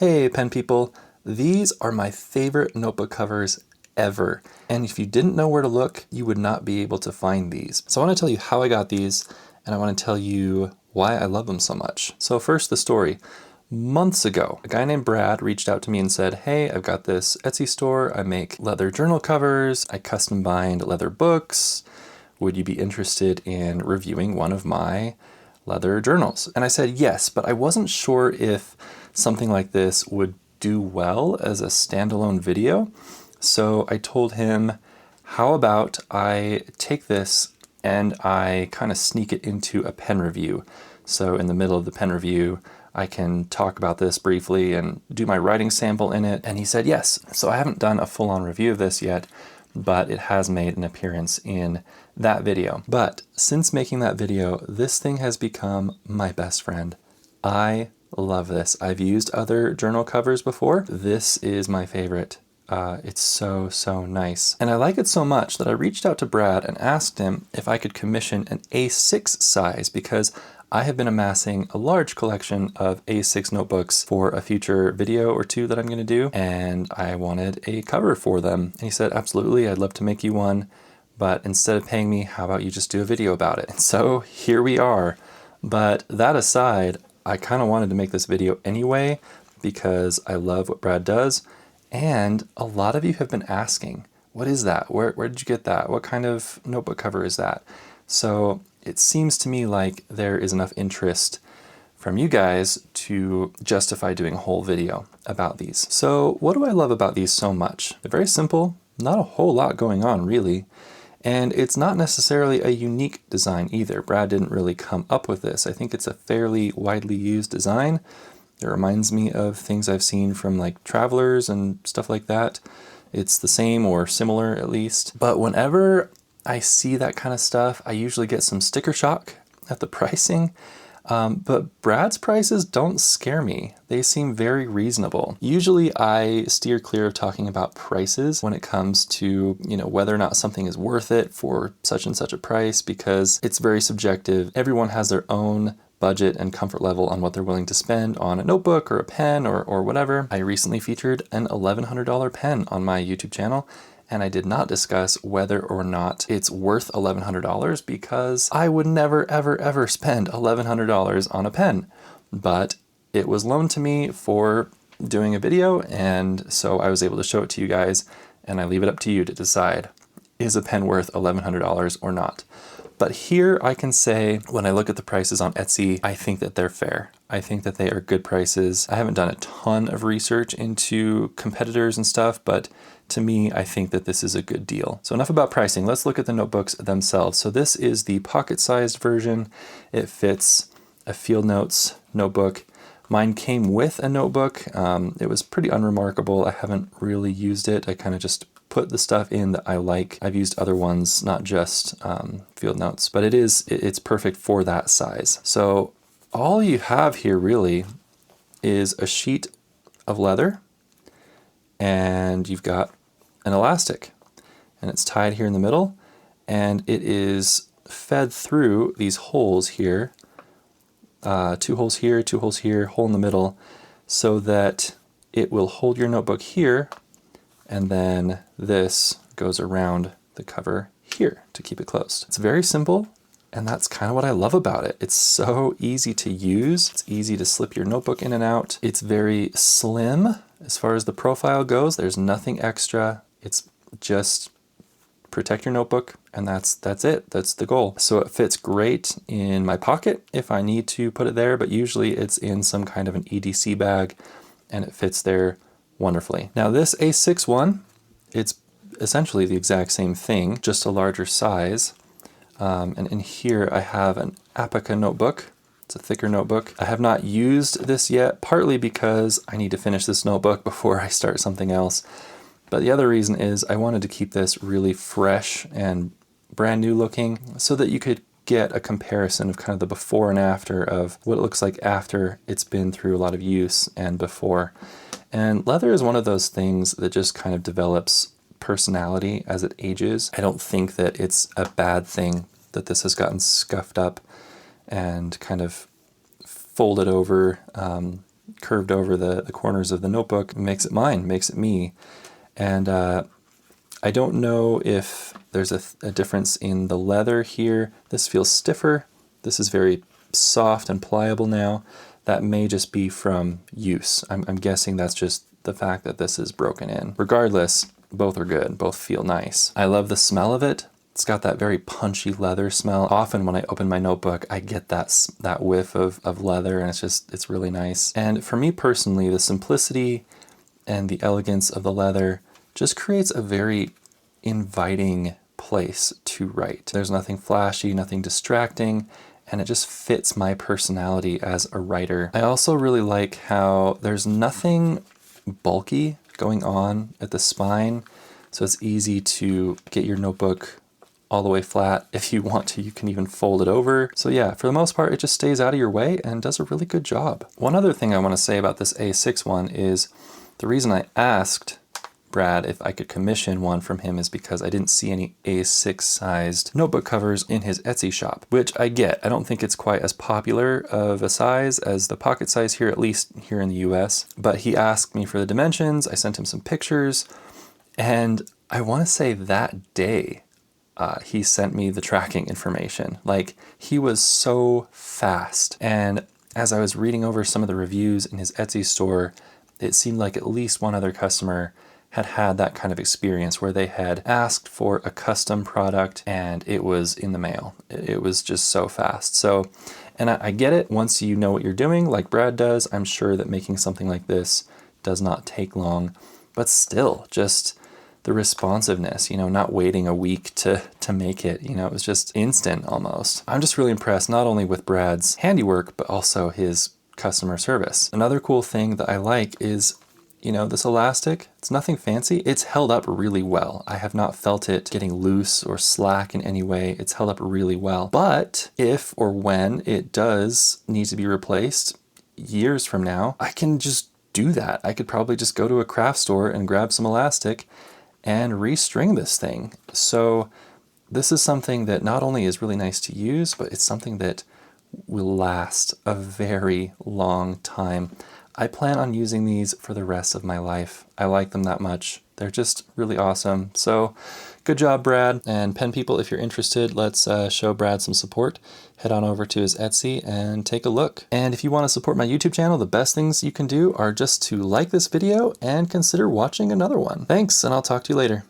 Hey pen people, these are my favorite notebook covers ever. And if you didn't know where to look, you would not be able to find these. So I want to tell you how I got these, and I want to tell you why I love them so much. So first, the story. Months ago, a guy named Brad reached out to me and said, hey, I've got this Etsy store. I make leather journal covers. I custom bind leather books. Would you be interested in reviewing one of my leather journals? And I said yes, but I wasn't sure if something like this would do well as a standalone video. So I told him, how about I take this and I kind of sneak it into a pen review. So in the middle of the pen review, I can talk about this briefly and do my writing sample in it. And he said yes. So I haven't done a full-on review of this yet, but it has made an appearance in that video. But since making that video, this thing has become my best friend. I love this. I've used other journal covers before. This is my favorite. It's so nice. And I like it so much that I reached out to Brad and asked him if I could commission an A6 size, because I have been amassing a large collection of A6 notebooks for a future video or two that I'm going to do, and I wanted a cover for them. And he said, absolutely, I'd love to make you one, but instead of paying me, how about you just do a video about it? And so here we are. But that aside, I kind of wanted to make this video anyway because I love what Brad does, and a lot of you have been asking, what is that? Where did you get that? What kind of notebook cover is that? So it seems to me like there is enough interest from you guys to justify doing a whole video about these. So what do I love about these so much? They're very simple, not a whole lot going on really. And it's not necessarily a unique design either. Brad didn't really come up with this. I think it's a fairly widely used design. It reminds me of things I've seen from like travelers and stuff like that. It's the same or similar at least. But whenever I see that kind of stuff, I usually get some sticker shock at the pricing. But Brad's prices don't scare me. They seem very reasonable. Usually I steer clear of talking about prices when it comes to, whether or not something is worth it for such and such a price, because it's very subjective. Everyone has their own budget and comfort level on what they're willing to spend on a notebook or a pen or whatever. I recently featured an $1,100 pen on my YouTube channel, and I did not discuss whether or not it's worth $1,100 because I would never, ever spend $1,100 on a pen. But it was loaned to me for doing a video, and so I was able to show it to you guys, and I leave it up to you to decide, is a pen worth $1,100 or not? But here I can say, when I look at the prices on Etsy, I think that they're fair. I think that they are good prices. I haven't done a ton of research into competitors and stuff, but to me, I think that this is a good deal. So enough about pricing. Let's look at the notebooks themselves. So this is the pocket-sized version. It fits a field notes notebook. Mine came with a notebook. It was pretty unremarkable. I haven't really used it. I kind of just put the stuff in that I like. I've used other ones, not just field notes, but it's perfect for that size. So all you have here really is a sheet of leather, and you've got an elastic, and it's tied here in the middle, and it is fed through these holes here, 2 holes here, 2 holes here, hole in the middle, so that it will hold your notebook here, and then this goes around the cover here to keep it closed. It's very simple, and that's kind of what I love about it. It's so easy to use. It's easy to slip your notebook in and out. It's very slim as far as the profile goes. There's nothing extra. It's just protect your notebook, and that's it. That's the goal. So it fits great in my pocket if I need to put it there, but usually it's in some kind of an EDC bag, and it fits there wonderfully. Now this A6 one, it's essentially the exact same thing, just a larger size. And in here I have an Apica notebook. It's a thicker notebook. I have not used this yet, partly because I need to finish this notebook before I start something else. But the other reason is I wanted to keep this really fresh and brand new looking so that you could get a comparison of kind of the before and after of what it looks like after it's been through a lot of use and before. And leather is one of those things that just kind of develops personality as it ages. I don't think that it's a bad thing that this has gotten scuffed up and kind of folded over curved over the corners of the notebook makes it mine, makes it me. And I don't know if there's a difference in the leather here. This feels stiffer. This is very soft and pliable now. That may just be from use. I'm guessing that's just the fact that this is broken in. Regardless, both are good. Both feel nice. I love the smell of it. It's got that very punchy leather smell. Often when I open my notebook, I get that whiff of leather, and it's really nice. And for me personally, the simplicity and the elegance of the leather just creates a very inviting place to write. There's nothing flashy, nothing distracting, and it just fits my personality as a writer. I also really like how there's nothing bulky going on at the spine, so it's easy to get your notebook all the way flat. If you want to, you can even fold it over. So yeah, for the most part, it just stays out of your way and does a really good job. One other thing I want to say about this A6 one is the reason I asked Brad if I could commission one from him is because I didn't see any A6 sized notebook covers in his Etsy shop, which I get. I don't think it's quite as popular of a size as the pocket size here, at least here in the US. But he asked me for the dimensions. I sent him some pictures, and I want to say that day he sent me the tracking information. Like, he was so fast. And as I was reading over some of the reviews in his Etsy store, it seemed like at least one other customer had that kind of experience where they had asked for a custom product and it was in the mail. It was just so fast. So, and I get it, once you know what you're doing, like Brad does, I'm sure that making something like this does not take long, but still, just the responsiveness, not waiting a week to make it, it was just instant almost. I'm just really impressed not only with Brad's handiwork, but also his customer service. Another cool thing that I like is, this elastic, it's nothing fancy. It's held up really well. I have not felt it getting loose or slack in any way. It's held up really well. But if or when it does need to be replaced years from now, I can just do that. I could probably just go to a craft store and grab some elastic and restring this thing. So this is something that not only is really nice to use, but it's something that will last a very long time. I plan on using these for the rest of my life. I like them that much. They're just really awesome. So good job, Brad. And pen people, if you're interested, let's show Brad some support. Head on over to his Etsy and take a look. And if you want to support my YouTube channel, the best things you can do are just to like this video and consider watching another one. Thanks, and I'll talk to you later.